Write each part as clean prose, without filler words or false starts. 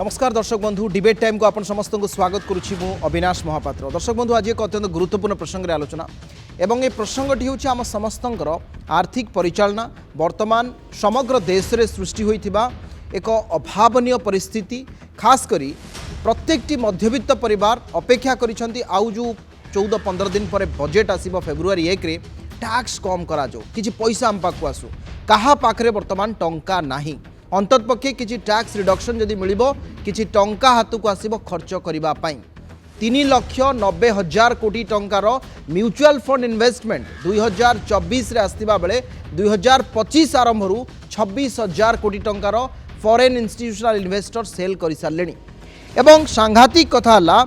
नमस्कार दर्शक बंधु डिबेट टाइम को आपण समस्त को स्वागत करुच्ची मु अविनाश महापात्र। दर्शक बंधु आज एक अत्यंत गुरुत्वपूर्ण प्रसंग रे आलोचना एवं ये प्रसंगटी होछि आम समस्तंकर आर्थिक परिचालना वर्तमान समग्र देश रे सृष्टि होइथिबा एक अभावनीय परिस्थिति खास करी प्रत्येकटी मध्यवित्त परिवार अपेक्षा करिसंती आउ जो 14-15 दिन पर बजेट आसीबो फेब्रुआरी 1 रे टैक्स कम करा जो किछि पैसा हम पाखु आसु काहा पाखरे वर्तमान टंका नाही अंततपक्षे किसी टैक्स रिडक्शन जदि मिलिबो किसी टंका हाथ को आसीबो खर्च करिबा पाई 3,90,000 कोटी टंकार म्यूचुअल फंड इन्वेस्टमेंट 2024 रे आस्तिबा बेले 2025 आरंभ रु 26,000 कोटी टंकार फॉरेन इंस्टीट्यूशनल इन्वेस्टर सेल करि सारलेनी एवं सांघातिक कथा हला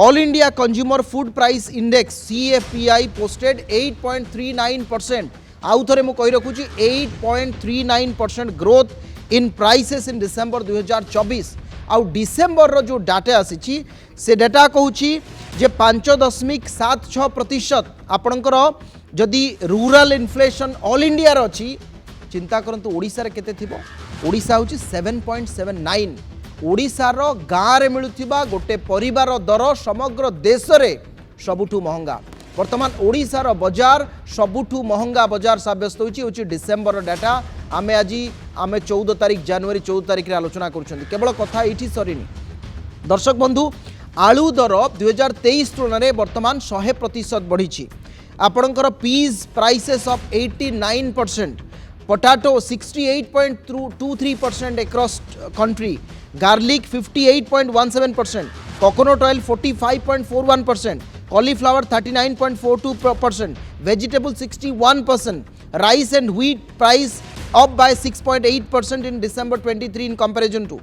all India consumer food price index CFPI posted 8.39%। आउ थरे मु कहि रखुची 8.39% growth in prices in December 2024 आउ डिसेंबर रो जो डाटा आसी से डाटा कहूँ जे 5.76% आपणकर जदि रूरल इन्फ्लेशन ऑल इंडिया रो अछि चिंता करंतु ओडिसा रे केते थिबो ओडिसा होची 7.79। ओडिसा रो गाँ रे मिलुथिबा गोटे परिवार दर समग्र देश रे सबुठु महंगा वर्तमान ओडिसा रो बाजार सबुठु महंगा बाजार साब्यस्त होची डिसेंबर डाटा आमे आज आमे 14 तारिख जनवरी 14 तारिख रे आलोचना करूछंती केवल कथा एठी सरीनी दर्शक बंधु आलू दर 2023 तुलन रे वर्तमान 100% बढ़ी आपणकर peas prices of 89%, potato 68.23% across country, garlic 58.17%, coconut oil 45.41%, cauliflower 39.42%, vegetable 61%, rice and wheat price up by 6.8% in December 23 in comparison to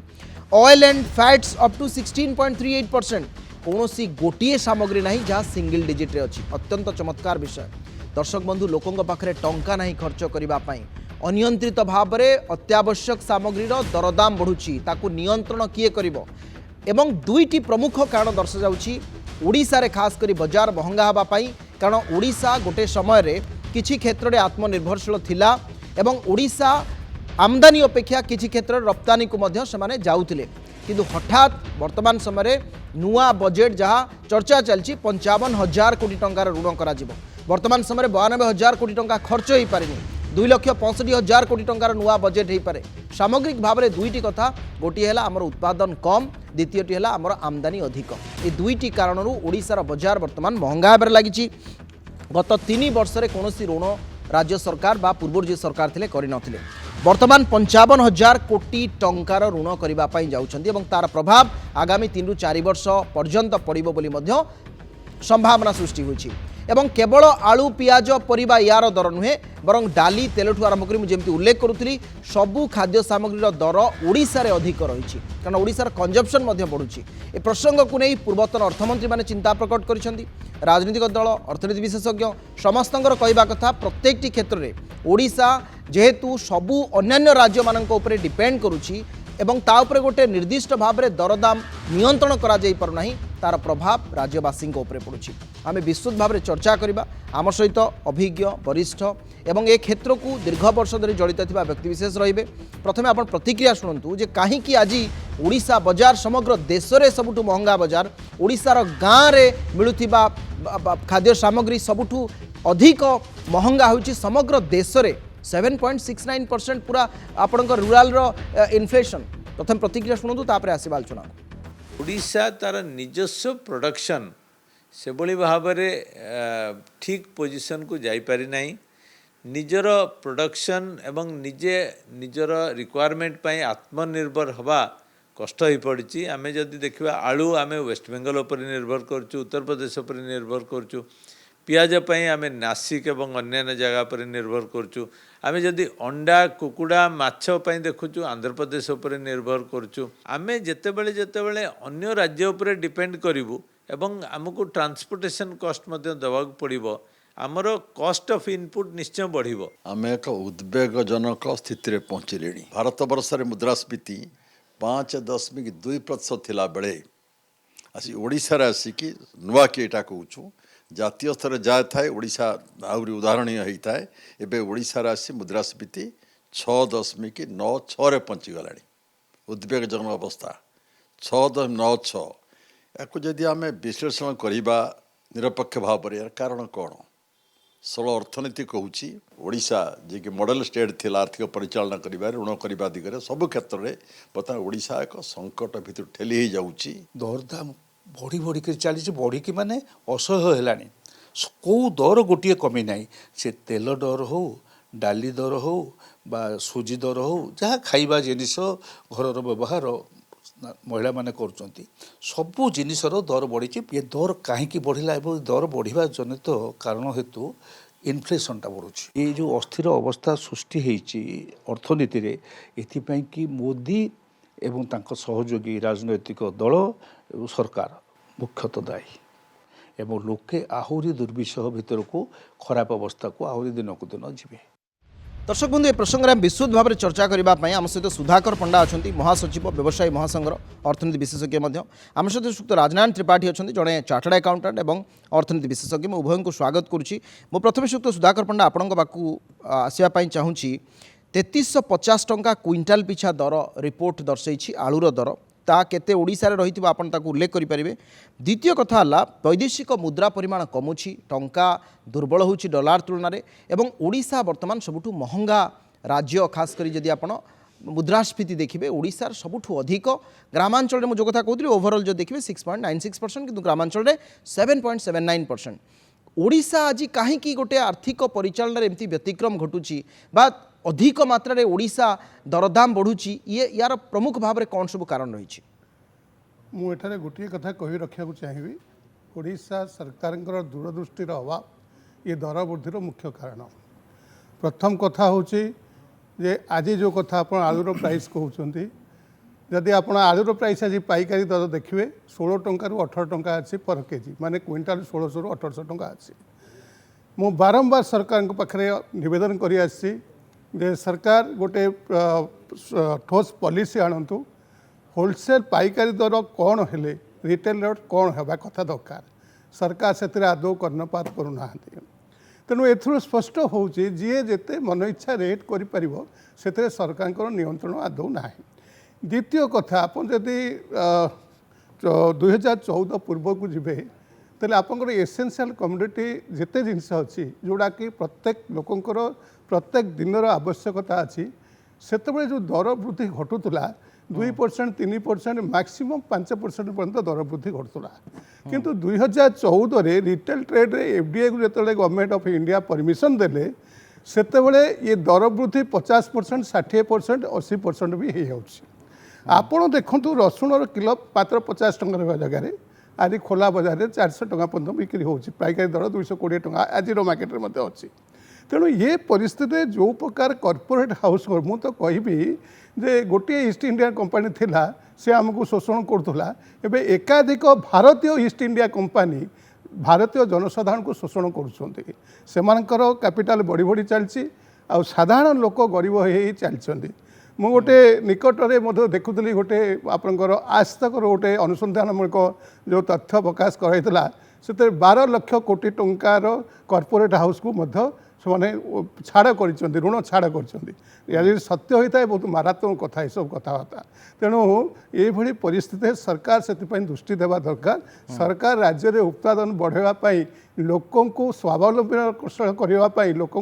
oil and fats up to 16.38%। कौनसी गोटे सामग्री नहीं जहाँ सिंगल डिजिट रे अछि अत्यंत चमत्कार विषय दर्शक बंधु लोकों पाखरे टंका नहीं खर्च करबा पई अनियंत्रित भाव में अत्यावश्यक सामग्री दरदाम बढ़ुची ताकू नियंत्रण किए करिवो एवं दुईटी प्रमुख कारण दर्शा जाउची ओडिसा रे खास करी बाजार महंगा हबा पई कारण ओडिसा गोटे समय रे किछि क्षेत्र रे आत्मनिर्भरशील थिला एवं ओडिशा आमदानी अपेक्षा किसी क्षेत्र रप्तानी को मध्य से जाऊले किंतु हठात वर्तमान समय नुआ बजेट जहाँ चर्चा चलती 55,000 कोटी टंकार ऋण करा वर्तमान समय 92,000 कोटी टंका खर्च हो पारे 2,65,000 कोटी टंकार नुआ बजेट हो पारे सामग्रिक भाव में दुईटी कथा गोटे है आमर उत्पादन कम द्वितीयटी है आमर आमदानी अधिक ये दुईटी कारण ओडिशार बजार वर्तमान महंगा होबार लगी गत 3 वर्ष में कौन ऋण राज्य सरकार बा पूर्व जो सरकार थिले करि नथिले वर्तमान 55,000 कोटी टंकार ऋण करिबा पई जाउछन्ती एवं तार प्रभाव आगामी 3 ରୁ 4 वर्ष पर्यंत पड़िबो बोली मध्य संभावना सृष्टि होइछि एवं केवल आलू पियाज परिबा यार दर नुहे बरं डाली तेलठू आरंभ करी मुझे उल्लेख करुली सबू खाद्य सामग्री दर ओडिशा रे अधिक रही कारण ओडिशार कंजम्पशन बढ़ुची ए प्रसंग को नहीं पूर्वतन अर्थमंत्री माने चिंता प्रकट करिसेंती राजनीतिक दल अर्थनीति विशेषज्ञ समस्तंकर कहवा कथा प्रत्येक क्षेत्र में ओडिशा जेहेतु सबू अन्य राज्य मानक उपरे डिपेंड करुची एवं ता उपरे गोटे निर्दिष्ट भाव में दरदाम नियंत्रण करा जाई पारु नाही तार प्रभाव राज्यवासी उपरे पड़ुछि आमे विस्तृत भाव में चर्चा करबा आम सहित अभिज्ञ वरिष्ठ एवं ए क्षेत्र को दीर्घ वर्ष धरी जड़ित थिबा व्यक्तिविशेष रहिबे प्रथमे आपण प्रतिक्रिया शुणु जे कहीं आज ओडिशा बाजार समग्र देश में सबुठु महंगा बाजार ओडिशार गाँव में मिलुथिबा खाद्य सामग्री सबुठु अधिक महंगा होछि समग्र देश में 7.69% पूरा आपण रूराल इन्फ्लेशन प्रथम प्रतिक्रिया शुणु तापर आसीबा आलोचना ओडिशा तार निजस्व प्रोडक्शन से भाव में ठीक पोजिशन को जाई पारि नाही निजर प्रोडक्शन एवं निजे निजर रिक्वायरमेंट पाई आत्मनिर्भर हवा कष्ट हो पड़ी आमे जदि देखा आलू आमे वेस्ट बेंगल उपर निर्भर करचु उत्तर प्रदेश उपर निर्भर करचु पियाज पाई आमे नासिक एवं अन्य जगह पर निर्भर करचु आमे जदि अंडा कुकुड़ा माछ पाई देखुचु आंध्र प्रदेश उपर निर्भर करचु आमे जेतेबेले जेतेबेले अन्य राज्य उपर डिपेंड करिवु एवं आमको ट्रांसपोर्टेशन कॉस्ट मध्य देवाक पड़िबो आमर कॉस्ट ऑफ इनपुट निश्चय बढ़िबो आमे एक उद्वेगजनक स्थिति रे पहुँचलेनी भारत वर्ष रे मुद्रास्फीति 5.2% थिला बेले आसी ओडिशा रे आसिकी नुआ के एटा कहूछु जातीय स्तर जाए थाए ओडिशा आउरी उदाहरणीय होता है एवं ओडिशा आसी मुद्रास्फीति 6.96 रे पहुँची गलानी उद्वेगजनक अवस्था 6.96 याको जदि आम विश्लेषण करवा निरपेक्ष भाव पर यार कारण कौन सल अर्थनीति कहूँ ओडिशा जी कि मॉडल स्टेट थिला आर्थिक परिचालना करिबार ऋण करने दिगरे सब क्षेत्र में बर्तमान ओडिशा एक संकट भितर ठेली हो जाऊँगी दरदाम बढ़ी बढ़ी कर चली बढ़ी माने असह्य है कौ दर गोटे कमी ना से तेल दर हो डाली दर हो बा सुजी दर हो जहाँ खाइबा जिनिस घर व्यवहार महिला माने करुँच सबू जिनिसर दर बढ़ी ये दर कहीं बढ़ला एवं दर बढ़िया जनित कारण हेतु इनफ्लेशनटा बढ़ुଛି ये जो अस्थिर अवस्था सृष्टि होती अर्थनीति रे एथिपाई कि मोदी एवं तांको सहयोगी राजनैतिक दल एवं सरकार मुख्यतः दायी एवं लोके आहुरी दुर्विषह भितर को खराब अवस्था को आहुरी दिन को दिन जीवे दर्शक बंधु ए प्रसंग में विशुद्ध भाव में चर्चा करने आम सहित सुधाकर पंडा अच्छा महासचिव व्यवसायी महासंघर अर्थनीति विशेषज्ञ आम सहित श्रीयुक्त राजनारायण त्रिपाठी अच्छा जड़े चार्टर्ड अकाउंटेंट और अर्थनीति विशेषज्ञ मैं उभय को स्वागत करुच्ची मो प्रथम श्रीयुक्त सुधाकर पंडा आपण पाक आसवाई चाहूँगी 3350 टंका क्विंटाल पिछा दर रिपोर्ट दर्शाई आलूर दर ता केते ओडिशा रे रहिथिबो आपण ताकू उल्लेख करि परिबे। द्वितीय कथा हला वैदेशिक मुद्रा परिमाण कमुछि टंका दुर्बल होछि डॉलर तुलना रे एवं ओडिशा वर्तमान सबुठु महंगा राज्य खास करी जदि आपण मुद्रास्फीति देखिए ओडिशार सबुठु अधिक ग्रामांचल में जो कथा कहूली ओभरऑल जो देखिए 6.96% किंतु ग्रामांचल में 7.79%। ओडिशा आज कहीं गोटे आर्थिक परिचालन एमती व्यतिक्रम घटुची बा अधिक मात्रा रे ओडिशा दरदाम बढ़ुची ये यार प्रमुख भाव में कौन सब कारण रही मुझे गोटे कथा कही रखा चाहिए ओडिशा सरकार दूरदृष्टिर अभाव ये दर वृद्धि मुख्य कारण। प्रथम कथा हूँ जे आज जो कथा आप आलूर प्राइस कहते जदि आप आलूर प्राइस आज पाइकारी दर देखिए 16 टंका रु 18 टंका अच्छी पर केजी माने क्विंटाल 1600 रु 1800 टंका अच्छी। मु बारंबार सरकार पाखे निवेदन कर जे सरकार गोटे ठोस पॉलिसी आणतु होलसेल पाइकारी दर कौन हेले रिटेल रेट कौन होगा कथा दरकार सरकार से आदौ कर्णपात करूना तेणु एथुर स्पष्ट हो जी जिते मन इच्छा रेट कर सरकार नियंत्रण आदौ ना। द्वितीय कथा आप जदि 2014 पूर्व को जीवे तेल आपंकर एसेंशियल कमोडिटी जिते जिनस अच्छी जोड़ा कि प्रत्येक लोकंकर प्रत्येक दिन आवश्यकता अच्छी से जो दर वृद्धि घटुला 2% 3% मैक्सिमम 5% पर्यंत दर वृद्धि घटुला किंतु 2014 रिटेल ट्रेड रे एफडीआई को जो गवर्नमेंट ऑफ इंडिया परमिशन देले सेतेबेले ये दर वृद्धि 50% 60% 80% भी हो जाउछि। आपण देखंतु रसुणर किलो मात्र 50 टंका जगह आज खोला बाजार में 400 टंका पर्यंत बिक्री होछि पाइकारी दर 220 टंका आज मार्केट में अच्छी। तेणु ये परिस्थिति जो प्रकार कॉर्पोरेट हाउस मु तो कहबी जे गोटे ईस्ट इंडिया कंपनी थिला से आमको शोषण करुला एवं एकाधिक भारतीय ईस्ट इंडिया कंपनी भारतीय जनसाधारण को शोषण कर कैपिटाल बढ़ी बढ़ी चलती आ साधारण लोक गरीब हो चलती। मु गोटे निकट में देखुली गोटे आपंकर आज तक गोटे अनुसंधानमूलक जो तथ्य प्रकाश कराइला से 12 लाख कोटी टंकार कॉर्पोरेट हाउस को मध्य से छाड़ कर ऋण छाड़ कर सत्य होता है बहुत मारात्मक कथा ये सब कथबार्ता। तेणु ये परिस्थिति सरकार से दृष्टि देवा दरकार सरकार राज्य में उत्पादन बढ़ावाई लोक स्वावलंबी करने लोक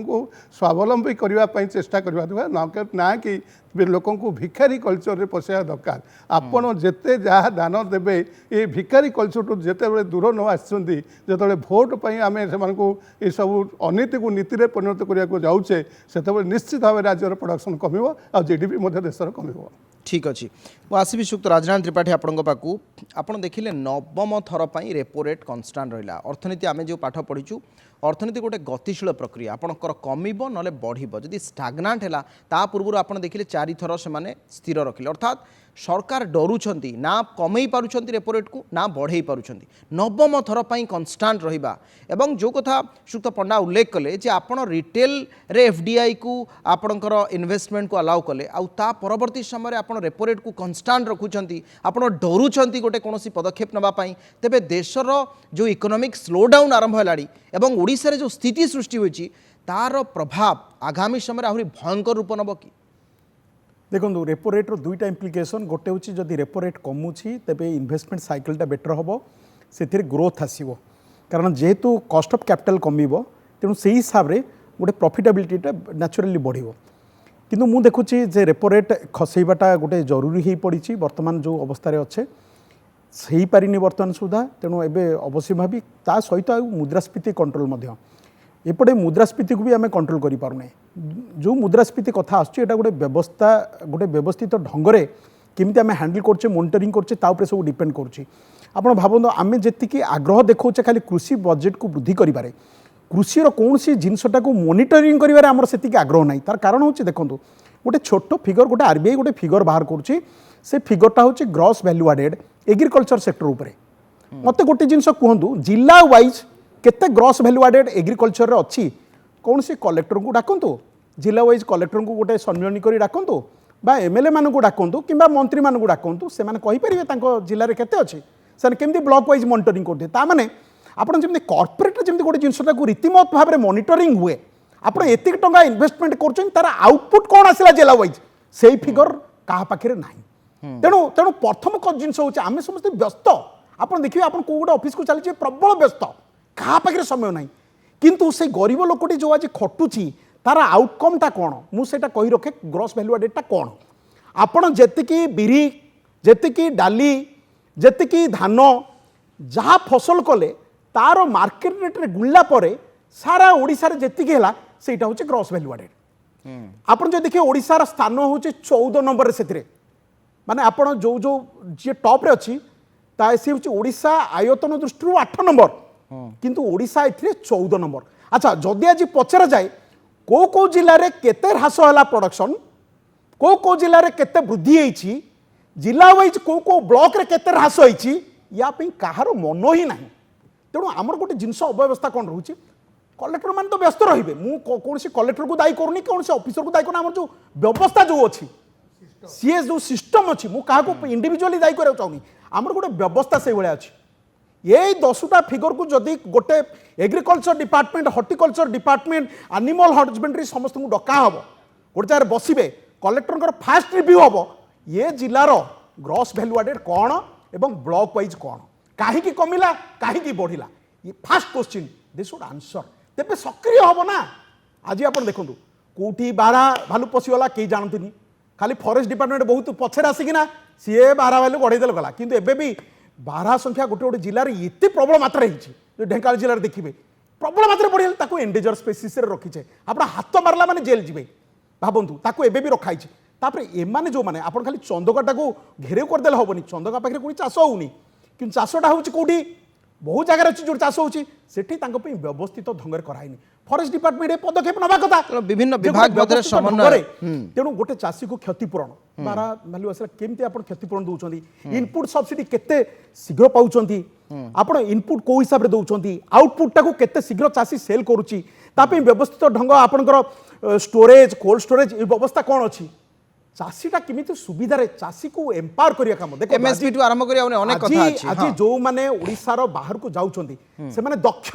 स्वावलंबी करने चेष्टा करवा ना कि लोक भिखारी कल्चर रे पशा दरकार। आपण जिते जहाँ दान देवे ये भिखारी कल्चर टू जिते दूर न आसती जो भोट पर आम से सब अनीति को नीति में परिणत करने जाऊे से निश्चित भाव राज्यर प्रोडक्शन कमिव आ जीडीपी देशर कमिव। ठीक अच्छे मुझे आसबि श्रीयुक्त राजनारायण त्रिपाठी आपण पाकू आपण देखिले नवम थर पर रेपो रेट कन्स्टांट रहा अर्थनीति आम जो पाठ पढ़ीचु अर्थनीति गोटे गतिशील प्रक्रिया आपणकर कमिबो नले बढ़िबो जदि स्टाग्नांट हैला ता पूर्व आप देखिले 4 थर से स्थिर रखिले अर्थात सरकार डरुछंती ना कमई पारुछंती रेपो रेट को ना बढ़ई पारुछंती नवम थर पर कन्स्टांट रहिबा एवं जो कथा श्रीयुक्त पंडा उल्लेख कले जे आपण रिटेल रे एफडीआई को आपणकर इन्वेस्टमेंट को अलाउ कले आउ ता परवर्ती समय आपण रेपो रेट को कन्स्टांट रखुछंती आपण डरुछंती गोटे कोनोसी पदक्षेप नबा पई तेबे देशर जो इकोनॉमिक स्लो डाउन आरंभ हेलाड़ी एवं ओडिशा रे जो स्थिति सृष्टि होईची तार प्रभाव आगामी समय आहुरी भयंकर रूप नब कि देखो रेपो रेट्र दुईटा इम्प्लिकेसन गोटे हूँ जदि रेपो रेट कमुची तेरे इन्वेस्टमेंट साइकिलटा बेटर हम से ग्रोथ आसो कारण जेहेतु कॉस्ट ऑफ कैपिटल कमिबो तेणु से हिसाब से गोटे प्रॉफिटेबिलिटीटा नेचुरली बढ़िबो किंतु मु देखुची जे रेपो रेट खसैबाटा गोटे जरूरी हो पड़ी वर्तमान जो अवस्था अच्छे सही पारिनी वर्तमान सुधा तेणु एबे अवश्य भावी ता सहित मुद्रास्फीति कंट्रोल एपटे मुद्रास्फीति को भी आम कंट्रोल करि पारुने जो मुद्रास्फीति कथा आसुची गोटे व्यवस्था गोटे व्यवस्थित ढंगरे केमिति आम हैंडल करछे मॉनिटरिंग करछे ता उपरे सब डिपेंड करुच्ची आपण भावନ୍ତୁ आम जी आग्रह देखौचे खाली कृषि बजेट को वृद्धि करिबारे कृषिर कौन सी जिनसटा को मॉनिटरिंग करिबारे हमर सेतिक आग्रह नाही तार कारण होचे देखंतु गोटे छोट फिगर गोटे आरबीआई गोटे फिगर बाहर करुच्ची से फिगरटा होचे gross value added agriculture sector उपरे मते गोटे जिनस कहंतु जिला वाइज केते ग्रॉस वैल्यू एडेड एग्रीकल्चर रे अछि कौन सी कलेक्टर को डाकंतु जिला वाइज कलेक्टर को गोटे सम्मेलन करी डाकंतु बा एमएलए मान को डाकंतु किंबा मंत्री मान को डाकंतु से माने कहि परिबे तांको जिल्ला रे केते अछि से केमती ब्लॉक वाइज मॉनिटरिंग करते ता माने आपण जेमती कॉर्पोरेट जेमती गोटे जिनसटा को रीतिमत भाव में मॉनिटरिंग हुए आपण एतिक टंका इन्वेस्टमेंट करछन तार आउटपुट कोन आसिला जिला वाइज सेही फिगर काहा पाखरे नाही तेणु तेणु प्रथम जिनस होचे आमे समस्त व्यस्त आपण देखिबे आपण को गोटे ऑफिस को चली प्रबल व्यस्त काहा पाखरे समय नाही किंतु से गरीब लोकटी जो आज खटुची तार आउटकमटा कौन मुझे कही रखे ग्रॉस वैल्यू एडेडटा कौन आपण जेतिकी बिरी जेतिकी डाली जेतिकी धान जहाँ फसल कले तार मार्केट रेट रे गुणला परे सारा ओडिसा रे जेतिकी हैला सेटा होचे ग्रॉस वैल्यू एडेड आपण जो देखिए ओडिसा स्थान होचे 14 नंबर रे सेतिरे माने आपण जो जो जे टॉप रे अछि ता से होचे ओडिसा आयतन दृष्टि 8 नंबर किंतु ओडिसा एथिरे 14 नंबर अच्छा जदि आज पचरा जाए को जिले में केते ह्रास है प्रोडक्शन को जिले में केते वृद्धि होती जिला वाइज को ब्लॉक रे केते ह्रास होती या कहार मन ही ना तेणु आमर गोटे जिनस अव्यवस्था कौन रोचे कलेक्टर मान तो व्यस्त रे मुझे कलेक्टर को दायी करूनी कौन से ऑफिसर को दायी करना जो व्यवस्था जो अच्छी सी जो सिस्टम अच्छी मुझे इंडिविजुअली दायी करा चाहूनी आमर गोटे व्यवस्था से भाया अच्छी ये 10टा फिगर को जदि गोटे agriculture department horticulture department animal husbandry समस्त को डका हम गोटे जगह बसवे कलेक्टर फास्ट रिव्यू हम ये जिलार ग्रॉस वैल्यू एडेड कौन एवं ब्लॉक वाइज कौन कहीं कमिला कहीं बढ़िला ये fast question they should answer तेरे सक्रिय हम ना आज आप देखो कौटी बारह भालू पशिगला कहीं जानते खाली फॉरेस्ट डिपार्टमेंट बहुत पछे आसिकिना सी बारह भालू बढ़ईदे गला किंतु एबे भी बारह संख्या गोटे गोटे जिले में ये प्रबल मात्रा जो ढेंकानाल जिले में देखिए प्रबल मात्रा बढ़िया एंडेजर स्पेसीस रखीचे आप हाथ मारला माने जेल जी भावतु ताको एबे भी रखाई तापर एमाने जो माने आपण खाली चंदकाटा को घेरे करदेले हेनी चंदका पाखे कोई चाष होनी कि चाषटा हूँ कौटी बहुत जगह अच्छी जो चाष होती व्यवस्थित ढंग कराइनी फॉरेस्ट डिपार्टमेंट ए पदक्षेप नवा कथा विभिन्न विभाग मध्य समन्वय तेणु गोटे चाषी को क्षतिपूरण बारा भालू आसला केमती आपण क्षतिपूरण दउछंती इनपुट सब्सिडी केते शीघ्र पाउछंती आपण इनपुट को हिसाब रे दउछंती आउटपुट टाको केते शीघ्र चाषी सेल करूची तापे व्यवस्थित ढंग आपणकर स्टोरेज कोल्ड स्टोरेज ए व्यवस्था कोन अछि चाषीटा केमिति सुविधा रे चाषी को एम्पावर करिया काम देखो एमएसपी टू आरंभ करिया अनेक कथा अछि आज जो माने ओडिसा रो बाहर को जाउछंती से माने दक्ष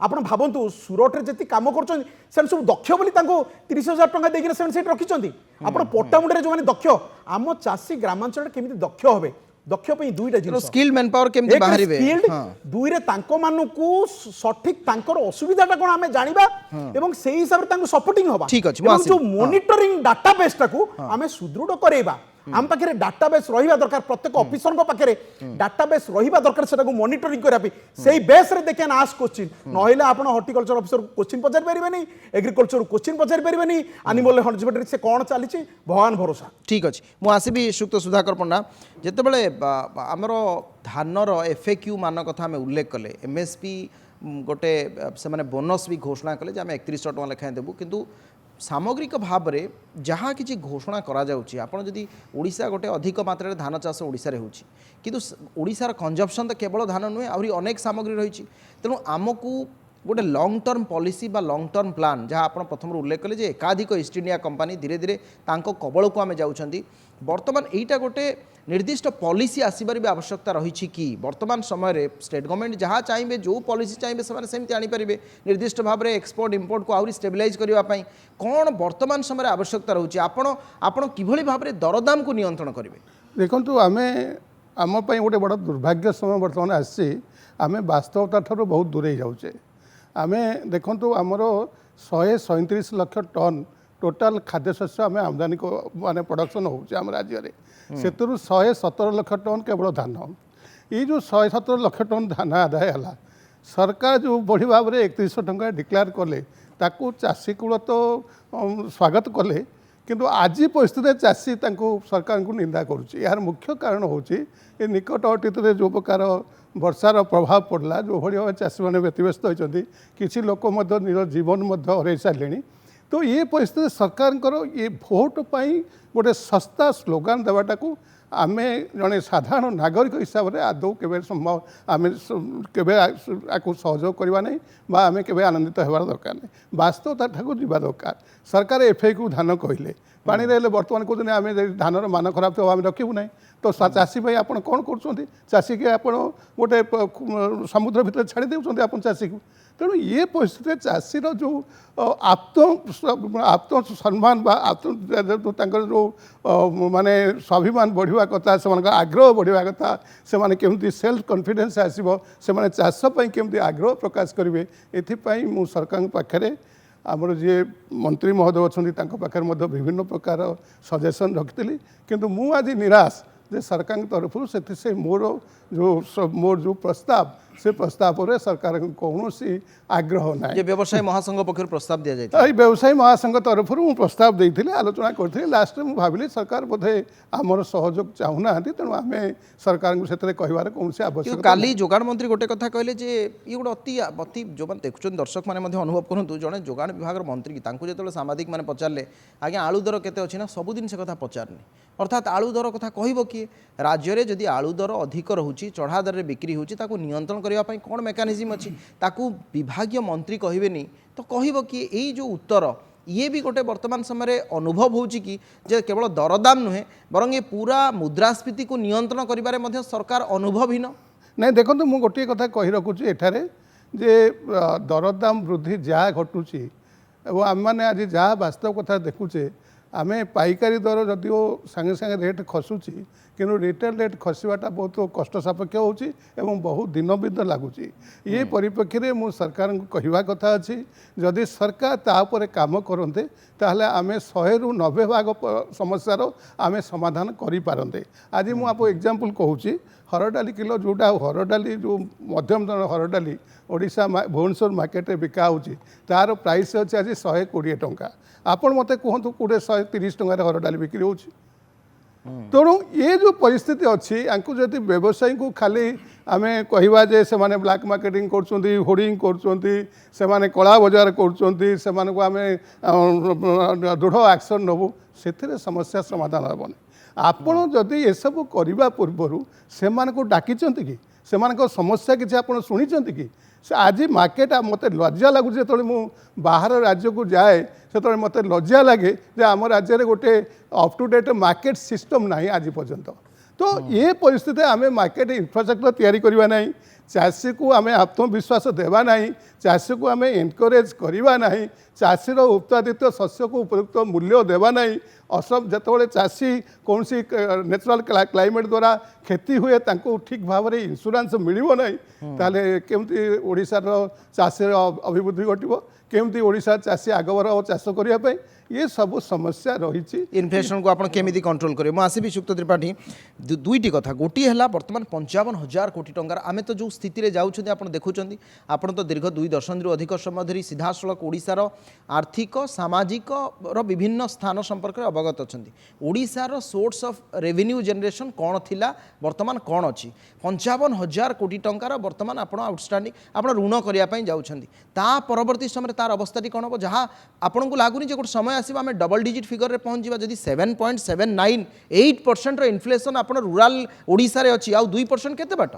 आपण भावंतु सुरत रे जति काम करछन से सब दक्ष बोली तांको 30,000 टका देगिना से सेट रखिछंती आपण पट्टामुंडे रे जो माने दक्ष आम चाषी ग्रामांचल केमिति दक्ष होबे दक्ष पई दुईटा जिनिस स्किल मैन पावर केमिति बाहरिबे दुई रे तांको मानकू सठिक तांकर असुविधाटा कोन आमे जानिबा एवं सेही हिसाब रे तांको सपोर्टिंग होबा ठीक अछि जो मॉनिटरिंग डाटाबेस टाकू आमे सुदृढ़ करेबा आम पाखे डाटाबेस रहिबा दरकार प्रत्येक ऑफिसर को पाखे डाटाबेस रहिबा दरकार सेटा को मॉनिटरिंग करा पे सेही बेस रे देखे आस क्वेश्चन नहिले आपण हॉर्टिकल्चर ऑफिसर क्वेश्चन पचार परिबेनी एग्रीकल्चर क्वेश्चन पचार परिबेनी एनिमल हजबेंड्री से कोन चलीची भगवान भरोसा ठीक अछि मु आसीबी सुक्त सुधाकर पण्डा जेतेबेले हमर धानर एफएक्यू मान कथा हम उल्लेख कले एमएसपी गोटे से माने बोनस भी घोषणा कले जे हम 3100 टका लेखाएं देबू किंतु सामग्रिक भाव में जहाँ किसी घोषणा करा जाउची आपण जदि ओडिशा गोटे अधिक मात्रा धान चाष ओडिशा रे होची किंतु ओडिशार कंजप्शन तो केवल धान नुहे आहरी अनेक सामग्री रही तेणु आमको गोटे लॉन्ग टर्म पॉलिसी बा लॉन्ग टर्म प्लान जहाँ आप प्रथम उल्लेख कले एकाधिक ईस्ट इंडिया कंपनी धीरे धीरे तांको कबल को आम जाऊँगी बर्तमान यहीटा गोटे निर्दिष्ट पॉलिसी आसबार भी आवश्यकता रही कि वर्तमान समय स्टेट गवर्नमेंट जहाँ चाहिए जो पॉलिसी चाहिए सेमती आनीपारे निर्दिष्ट भाव में एक्सपोर्ट इंपोर्ट को आहरी स्टेबिलाइज करने कौन वर्तमान समय आवश्यकता रोचे आपण किभली भाव में दरदाम को नियंत्रण करेंगे देखो आम आम गोटे बड़ दुर्भाग्य समय बर्तमान आसी आम वास्तवता ठार बहुत दूरे जाऊे आम देखु आमर 137 लाख टन टोटाल खाद्यशस्य आम आमदानी को माने प्रोडक्शन होम राज्य में से 117 लाख टन केवल धान ये जो 117 लाख टन धान आदाय है सरकार जो बढ़ी भाव में 3100 टंका डिक्लेयर कले ताकू चाषी कूल तो स्वागत कले किंतु आज परिस्थिति चाषी सरकार को निंदा करुच्ची यार मुख्य कारण हूँ निकट अतीत जो प्रकार वर्षार प्रभाव पड़ला जो भाई भाव चाषी मैंने व्यतिव्यस्त होती किसी लोक निज जीवन हर सारे तो ये परिस्थिति सरकार ये भोट पाई गोटे सस्ता स्लोगान देवाटा को आम जड़े साधारण नागरिक हिसाब से आदौ के संभव आम के सहयोग करवा नहीं आम के आनंदित होवार दरकार नहीं वास्तवता ठाक जा दरकार सरकार एफआई को धान कहले पानी रही बर्तमान कहते आम धानर मान खराब तो आम रखू ना तो चाषी भाई आप कौन कर चाषी के आप गोटे समुद्र भीतर छाड़ी देते आप चाषी को तेणु ये परिस्थिति चाषीर जो आत्म सम्मान जो माने स्वाभिमान बढ़िया कथा से आग्रह बढ़िया कथा से केमती सेल्फ कॉन्फिडेंस आसो से चाषपाई केमती आग्रह प्रकाश करेंगे एपाई मु सरकार पाखे आमर जी मंत्री महोदय अच्छा पाखे विभिन्न प्रकार सजेसन रखी किंतु मु आज निराश जे सरकार तरफ से मोर जो प्रस्ताव से प्रस्ताव पर सरकार कौन आग्रह ना व्यवसाय महासंघ पक्ष प्रस्ताव दि जाए व्यवसायी महासंघ तरफ मुझे प्रस्ताव देती आलोचना करी लास्ट में भाविली सरकार बोधे आमर सहयोग चाहूना तेणु आम सरकार से कहबार कौन आवश्यक काली जोगाण मंत्री गोटे कथा कहले जे ये गोटे अति जो देखुं दर्शक मैंने अनुभव करूँ जड़े जोगाण विभाग मंत्री जो सांबादिक मैंने पचारे आज्ञा आलू दर केते अच्छी ना सबुदिन से कथा पचारनी अर्थात आलू दर कथा कह किए राज्य में जदि आलू दर अधिक रोचे चढ़ा दर बिक्री होची नियंत्रण करने कौन मेकानिज्म अच्छी ताकू विभागीय मंत्री कहबेनी तो कह कि यही जो उत्तर ये भी गोटे वर्तमान समय अनुभव होची कि जे केवल दरदाम नुहे बरं ये पूरा मुद्रास्फीति को नियंत्रण करिबारे सरकार अनुभवहीन नहीं देखो मुझे गोटे कथा कही रखुची एठारे जे दरदाम वृद्धि जहाँ घटुची और आम मैंने आज जहाँ वास्तव कथा देखुचे आम पाइकारी दर जदिव सांगे सांगे रेट खसुची किंतु रिटेल रेट खसवाटा बहुत कष्ट सापेक्ष होची एवं बहुत दिन बिंद लगुच ये परिप्रेक्षी में मु सरकार को कहवा कथा अच्छी जदि सरकार तापर काम करते ताहले आम 100 ରୁ 90 भाग समस्यार आम समाधान करें आज मुझे आप एग्जांपल कहूँ हर डाली किलो जोटा हर डाली जो मध्यम धरण हर डाली ओडिशा भुवनेश्वर मार्केट में बिका होची तार प्राइस अच्छे आज 120 टंका आपण मत कहतु कौटे 130 टंकार हर डाली बिक्री होची तेणु ये जो परिस्थिति अच्छी आपको जब व्यवसायी को खाली आम कहवा जे से माने ब्लैक मार्केटिंग कर होर्डिंग कर कला बजार कर दृढ़ एक्शन नबू से समस्या समाधान हेनी आपण जदि ये सब करने पूर्वर से डाकी कि से समस्या किसी आप शुणी कि से आज मार्केट मत लज्जा लगुच जो मु बाहर राज्य को जाए से मत लज्जा लगे जे आम राज्य में गोटे up to date market system ना आज पर्यंत तो ये परिस्थिति आम मार्केट इंफ्रास्ट्रक्चर तैयारी करवा ना चाषी को आम आत्मविश्वास देवा ना चाषी को आम एनकरेज करवा ना चाषीर उत्पादित शस्य को उपयुक्त मूल्य देवा ना असम जिते चाषी कौन सी नेचुरल क्लाइमेट द्वारा क्षति हुए ठीक भाव में इंश्योरेंस मिलव ना ताले केमती ओडिशार चाषीर अभिवृद्धि घटो केमती ओडिशा चाषी आगवर चाष करने ये सब समस्या रही इन्फ्लेशन को आपन केमिति कंट्रोल करे मु आसीबी सुक्त त्रिपाठी दुईटी कथा गोटी है वर्तमान 55,000 कोटी टंकार आमे तो जो स्थिति रे जाउछथि आपन देखुछथि आपन तो दीर्घ 2 दशंधि रु अधिक समय धरी सीधासलख ओडिशार आर्थिक सामाजिक रो विभिन्न स्थान संपर्क अवगत अछथि ओडिशार सोर्स ऑफ रेवेन्यू जनरेशन कौन थिला वर्तमान कौन अछि 55,000 कोटी टंकार वर्तमान आपन आउटस्टैंडिंग आपन ऋण करिया पई जाउछथि ता परवर्ती समय तार अवस्थाटी कौन हो जहाँ आपन को लागुनी जे गोटे समय आसीबा आमे डबल डिजिट फिगर रे पहुंच जिबा जदि 7.79 8% रो इन्फ्लेशन आपन रूरल ओडिसा रे अछि आ 2% केते बाट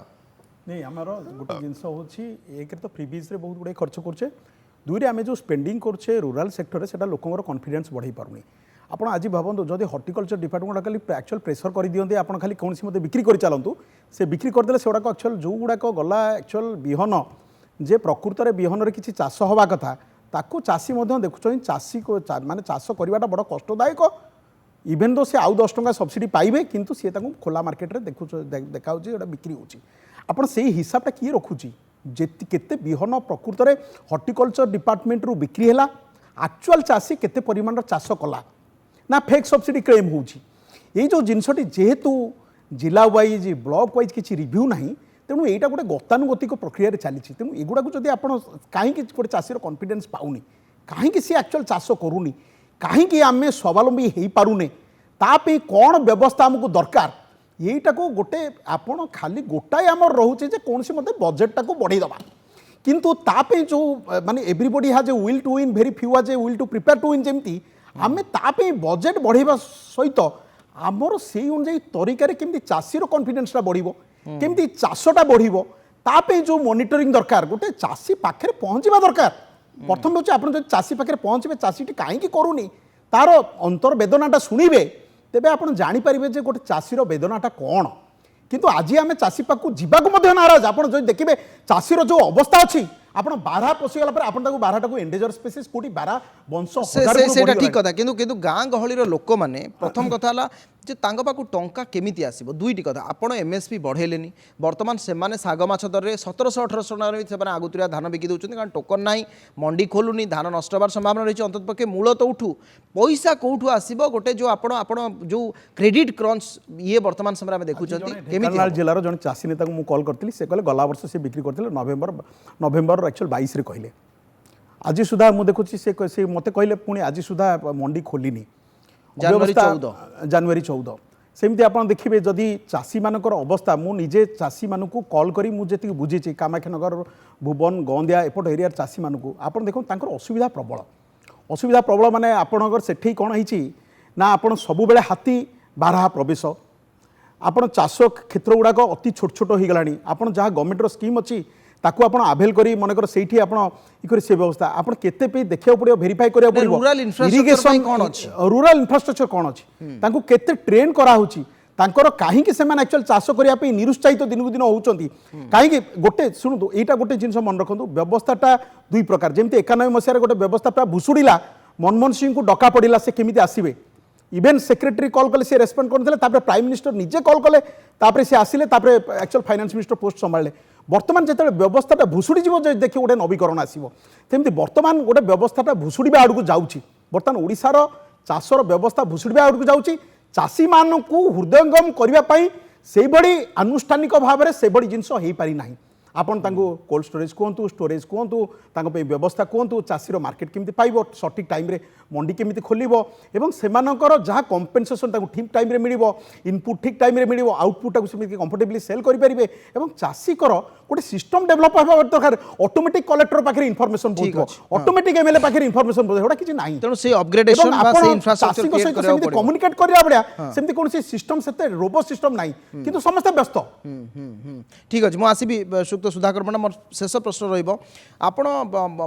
नहीं आमर गोटे जिनस हूँ एक तो फ्रीबीज बहुत गुड़े खर्च करछे दुई आम जो स्पेंडिंग करछे रूराल सेक्टर से लोकर कॉन्फिडेंस बढ़ाई पारुनी आप आज भावतु जदि हर्टिकल्चर डिपार्टमेंट खाली एक्चुअल प्रेसर कर दिखते आप खाली कौन मत बिक्री कर चलतु से बिक्री करदे से गुड़ाक एक्चुअल जो गुड़ाक गला एक्चुअल विहन जे प्रकृत में विहन किसी चाष हवा कथा ताकू चाषी देखुं चाषी को माने चाष करवाटा बड़ कष्टदायक इवेन तो से आउ 10 टंका सब्सिडी पाइबे किंतु सी खोला मार्केट में देखा बिक्री होची आपण से हिसाबटा किए रखुची केते विहन प्रकृत में हर्टिकल्चर डिपार्टमेंट रु बिक्री है एक्चुअल चाषी केते परिमाण चाष कला ना फेक सब्सिडी क्लेम होची ये जो जिनसटी जेहेतु जिला वाइज ब्लॉक वाइज किसी रिव्यू ना तेणु यहाँ गोटे गतानुगतिक प्रक्रिया चली तेणु एगुड़ा जब आप कहीं गोटे चाषीर कॉन्फिडेंस पाऊनी कहीं सी एक्चुअल चाष करूनी कहीं आम स्वावलंबी हो पारुने तापी कौन व्यवस्था आमको दरकार यहीटा को गोटे आपण खाली गोटाए आमर रोचे कौन सी मत बजेटा को बढ़ईदबा किंतु तापे जो माने everybody has a will to win very few has a will to prepare to win जमती आमे तापे बजेट बढ़ाइबा सहित आमर से अनुसार तरीके केमती चाषीर कॉन्फिडेंसटा बढ़िबो केमती चाषटा बढ़िबो तापे जो मॉनिटरिंग दरकार गोटे चाषी पाखे पहुँचवा दरकार प्रथम हूँ आप चाषी पाखे पहुँचे चाषीटी कहीं करूनी तार अंतर वेदनाटा शुणवे तेबे आप जानीपारे जे गोटे चाषीर वेदनाटा कौन किंतु आज आम चाषी पाक जावाक नाराज आप जो देखिए चाषीर जो अवस्था अच्छी आपण बारहा पशिगला पर आपण ताको बारहाटा को एंडेजर स्पीसीज कोटी बारहा वंश सेटा ठीक कथा किंतु गाँ गहलीर लोक मैंने प्रथम कथा है जे तांको पाकु टंका केमिति आसीबो दुईटी कथा आपण एमएसपी बढ़ेलेनी वर्तमान से साग माछ दर में 1700-1800 टकर से आगुतुरिया धान बिकी दौरान कारण टोकन ना मंडी खोलुनी धान नष्ट होवार संभावना रही अंत पक्षे मूल तो उठू पैसा कौटू आसो गोटे जो आपण जो क्रेडिट क्रंच ये वर्तमान समय में देखुं जिलार जन चाषी नेता को कॉल करती से कहले गला वर्ष से बिक्री करते नवेम्बर एक्चुअल 22 रे कहले आज सुधा मुझे देखुची से मत कहले पुणी आज सुधा मंडी खोलिनी जनवरी 14 सेमती आप देखिए जदि चाषी मानकर अवस्था मुझे चाषी मानक कॉल करी मुझे बुझी कामाख्यानगर भुवन गंदिया एपट एरिया चाषी मानक आप देखो असुविधा प्रबल माने आपणकर सेठी कौन होती ना आपण सब बेले हाथी बारहा प्रवेश आपण चाष क्षेत्र गुड़ाक अति छोट छोट हो गला आप जहाँ गवर्नमेंट स्कीम अच्छी ताकू आपण आभेल करी मनकर सेठी आपण से व्यवस्था आपण केते पे देखिया पड़ियो वेरीफाई करिया पड़ियो रूरल इंफ्रास्ट्रक्चर कौन अछि रूरल इंफ्रास्ट्रक्चर कौन अछि तांकू केते ट्रेन करा होची तांकर काहे कि सेमान एक्चुअल चाष करिया पे निरुत्साहित दिन दिन होउचंती काहे कि गोटे सुनतु एटा गोटे जिंस मन रखंतु व्यवस्थाटा दुई प्रकार जेमते 91 मसिया रे गोटे व्यवस्था प्रा भुसुडीला मनमोहन सिंह को डका पड़िला से केमिति आसीबे इवेन सेक्रेटरी कॉल कले से रेस्पॉन्ड करथिले तापर प्राइम मिनिस्टर निजे कॉल कले तापर से आसिले तापर एक्चुअल फाइनेंस मिनिस्टर पोस्ट संभाळले बर्तमान जो व्यवस्थाटा भुसुड़ी जीव देखिए गोटे नवीकरण आसो तेमती बर्तमान गोटे व्यवस्थाटा भुसुड़ा आड़ को जाऊँगी बर्तमान ओडिशार चाषर व्यवस्था भुसुड़ा आड़ को जाऊँगी चाषी मानक हृदयंगम करने से बड़ी आनुष्ठानिक भाव में से बड़ी जिनस हो पारि ना आपन तांको कोल्ड स्टोरेज कहतु स्टोरेज कहतु व्यवस्था कहतु चाषीर मार्केट केमती पाइब सठिक टाइम रे मंडी केमती खोलिबो एवं सेमानकर जहाँ कंपेनसेसन ताको ठीक टाइम रे मिलिबो इनपुट ठीक टाइम रे मिलिबो आउटपुट ताको सेमती कंफर्टेबली सेल करि परिबे एवं चाषीकर गोटे सिस्टम डेभलप होबा दरकार ऑटोमेटिक कलेक्टर पाखे इनफॉरमेशन पहुंचो ऑटोमेटिक एमएलए पाखे इनफॉरमेशन पहुंचो एटा किछि नाही तेणु से अपग्रेडेशन बा से इंफ्रास्ट्रक्चर क्रिएट करबा पड़ो कम्युनिकेट करिया बडिया सेमती कोन से सिस्टम सेते रोबोट सिस्टम नाही किंतु समस्त व्यस्त ठीक अछि मु आसीबी सुक्त सुधाकर पंडा मोर शेष प्रश्न रहिबो आपण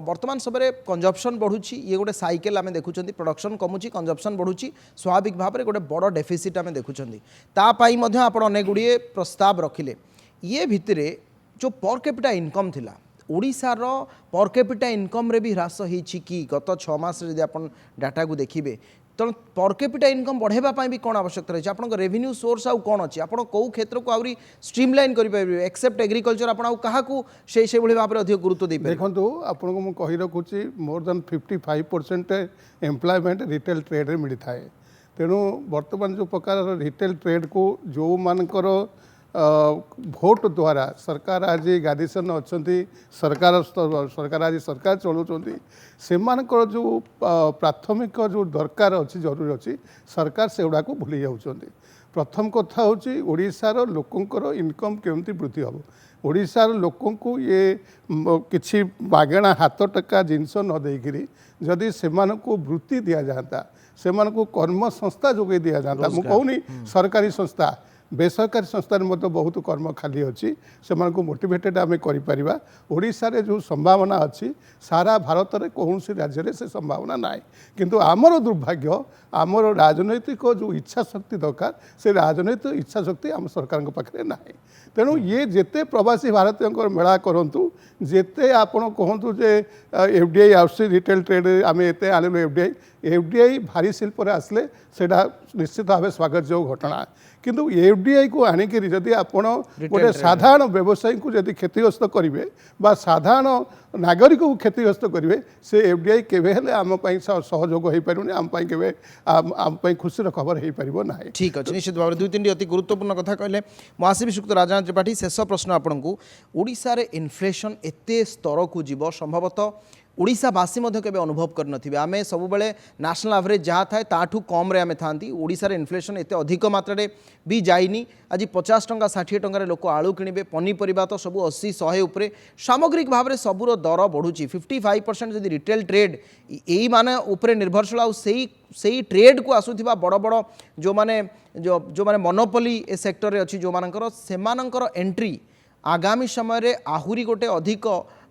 वर्तमान समय कंजप्शन बढ़ुची ये गोटे साइकेल आमे देखुचंती प्रोडक्शन कमुची कंजप्शन बढ़ुची स्वाभाविक भाव में गोटे बड़ डेफिसिट आमे देखुचंती ता पाई मध्य आपण अनेक गुड़िए प्रस्ताव रखिले ये भितरे जो पर कैपिटा इनकम थिला ओडिशार पर कैपिटा इनकम रे भी ह्रास होईची कि गत 6 मास रे आपण डाटा को देखिबे तो पर कैपिटा इनकम बढ़ावा भी कौन आवश्यकता रही आप रेवेन्यू सोर्स आउ कौन अच्छी आप कौ क्षेत्र को आउरी स्ट्रीमलाइन करेंगे एक्सेप्ट एग्रीकल्चर आप क्या भाव में अधिक गुरुत्व दे देखो आपको मुझे कही रखुची more than 55% employment retail trade रे मिली थाए तेणु वर्तमान जो प्रकार रिटेल ट्रेड को जो मानकर भोट द्वारा सरकार आज गादिशन अच्छा सरकार आज सरकार चलाउछंती सेमानकर जो प्राथमिक जो दरकार अच्छी जरूरी अच्छी सरकार से गुड़ा को भूली जाउछंती प्रथम कथा होची ओडिशार लोकंकर इनकम केमती वृद्धि हम ओडिशार लोकंकु ये किछि मागेणा हाथ टका जिनस न देकिरी जदि सेमानकु वृत्ति दिया जाता सेमानकु कर्म संस्था जोगे दिया जाता मु कहूनी सरकारी संस्था बेसरकारी संस्थान बहुत कर्म खाली अच्छी से मोटिवेटेड आम कर ओडिशा जो संभावना अच्छी सारा भारत में कौन सी राज्य में से संभावना ना किंतु आमर दुर्भाग्य आमर राजनैतिक जो इच्छा शक्ति दरकार से राजनैतिक इच्छा शक्ति आम सरकार पाखे ना तेणु ये जेते प्रवासी भारतीय मेला करूँ जेते आपण कहतु जे एफडीआई आउटसी रिटेल ट्रेड आम एत आनलु एफडीआई भारी शिल्प आसले से निश्चित भाव स्वागत जो घटना किंतु एफडीआई को आणिक जदि आपण गोटे साधारण व्यवसायी को जदि क्षतिग्रस्त करेंगे साधारण नागरिक को क्षतिग्रस्त करेंगे से एफडीआई केवे आम सहयोग हो पारे आम आम खुशी खबर हो पार ना। ठीक अच्छे निश्चित भाव दुई तीन अति गुरुत्वपूर्ण कथा कहले महासेवी श्रीयुक्त राजनाथ त्रिपाठी शेष प्रश्न आपन को ओडिशा रे इन्फ्लेशन एते स्तर को जीव संभवतः ओडिशावासी केबे अनुभव कर आम सब बेले नेशनल एवरेज जहाँ थाए ताठू कम रे आमे थांती ओडिशा रे इन्फ्लेशन एते अधिक मात्रा रे भी जाइनी आज 50 टंका 60 टंका लोक आलू किणवे पनीपरिया तो सब 80-100 उपरे सामग्रिक भाव में सबूर दर बढ़ुची 55% जदि रिटेल ट्रेड यही माने उपरे निर्भरशील आई ट्रेड को आसुथिबा बड़ बड़ जो माने मोनोपोली ए सेक्टर रे अछि जो मानकर सेमानकर एंट्री आगामी समय रे आहुरी गोटे अधिक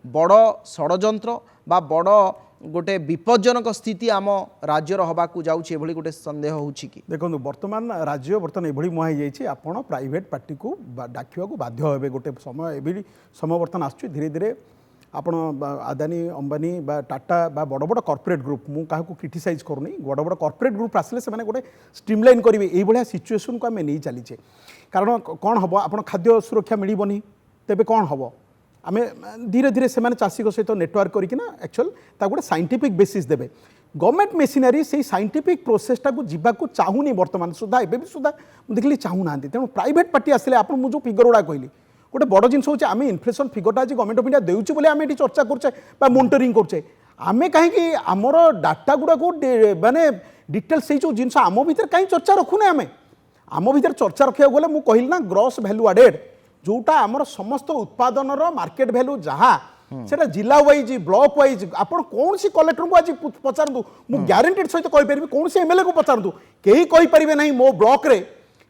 बड़ षड़यंत्र बा बड़ गोटे विपज्जनक स्थिति आम राज्यर हवाक जाऊँगी एभली गोटे संदेह होउछि कि देखो वर्तमान राज्य बर्तमान एभली मुहाई जाइए आपण प्राइवेट पार्टी को डाकिया को बाध्य हे गोटे समय एभली समय बर्तमान आसुछि धीरे धीरे आपण आदानी अंबानी बा टाटा बा बड़ बड़ कॉर्पोरेट ग्रुप मु काहा को क्रिटिसाइज करूनी बड़ बड़ कॉर्पोरेट ग्रुप आसले से माने गोटे स्ट्रीमलाइन करेंगे यही भाया सिचुएसन को आम नहीं चलीचे कारण कौन हम आप खाद्य सुरक्षा मिलबनी तेबे कौन हम आम धीरे धीरे से चाषी सहित नेटवर्क करना एक्चुअल गोटे साइंटिफिक बेसिस देवे गवर्नमेंट मेसिनरी से साइंटिफिक प्रोसेसटा को जीवाक चाहूनी बर्तमान सुधा एवं सुधा देखली चाहूना तेणु प्राइवेट पार्टी आसले आप जो फिगर गुड़ा कहली गोटे बड़ जिन हूँ आम इनफ्लेशन फिगरटा आज गवर्नमेंट ऑफ इंडिया देउछु बोले आम ये चर्चा करे मॉनिटरिंग करे आम कहीं आमर डाटा गुड़ा को माने डिटेल से जो जिन आम भर कहीं चर्चा रखुने आम भर चर्चा रखा गले मुझे कहली ना ग्रॉस वैल्यू एडेड जोटा आमर समस्त उत्पादन मार्केट वैल्यू जहाँ सेटा जिला वाइज ब्लॉक वाइज आप कौन सी कलेक्टर को आज पचारतु मुझे ग्यारंटेड सहित कहीपर कौन सी एमएलए को पचारतु कहीं कहीपर ना मो ब्लॉक रे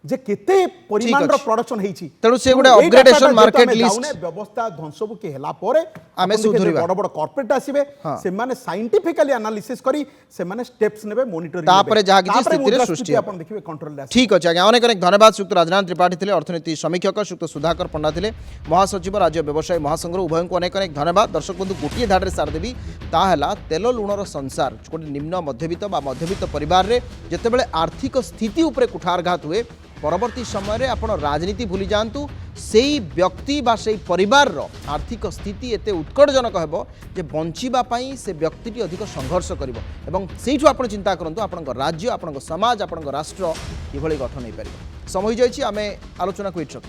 जे केते परिमाण रो प्रोडक्शन हेछि तेणु से गोटे अपग्रेडेशन मार्केट लिस्ट व्यवस्था ध्वंस के हेला परे आमे सुधरिबा बड़ बड़ कॉर्पोरेट आसीबे से माने साइंटिफिकली एनालिसिस करी से माने स्टेप्स नेबे मॉनिटरिंग तापरे जहा किछि स्थिति रे सृष्टि आपण देखिबे कंट्रोल ठीक अछि आज्ञा अनेक अनेक धन्यवाद श्रीयुक्त राजनाथ त्रिपाठी थिले अर्थनीति समीक्षक श्रीयुक्त सुधाकर पंडा थिले महासचिव राज्य व्यवसाय महासंघ उभय को अनेक अनेक धन्यवाद दर्शक बंधु गोटिए धाड़ रे सार देबी ताहला तेल लुणर संसार गोटे निम्न मध्यवित्त बा मध्यवित्त परिवार रे जेतेबेले आर्थिक स्थिति उपरे कुठारघात हुए परवर्ती समय रे आपण राजनीति भूली जातु से व्यक्ति बा से परिवार रो आर्थिक स्थिति एते उत्कटजनक हेबो जे बंचिबा पई से व्यक्तिटी अधिक संघर्ष करिवो एवं सेठु आपण चिंता करंतु आपण राज्य आपण समाज आपण राष्ट्र किभଳି गठन हो पारिबो समय जाइछि आमे आलोचना को इच्छुक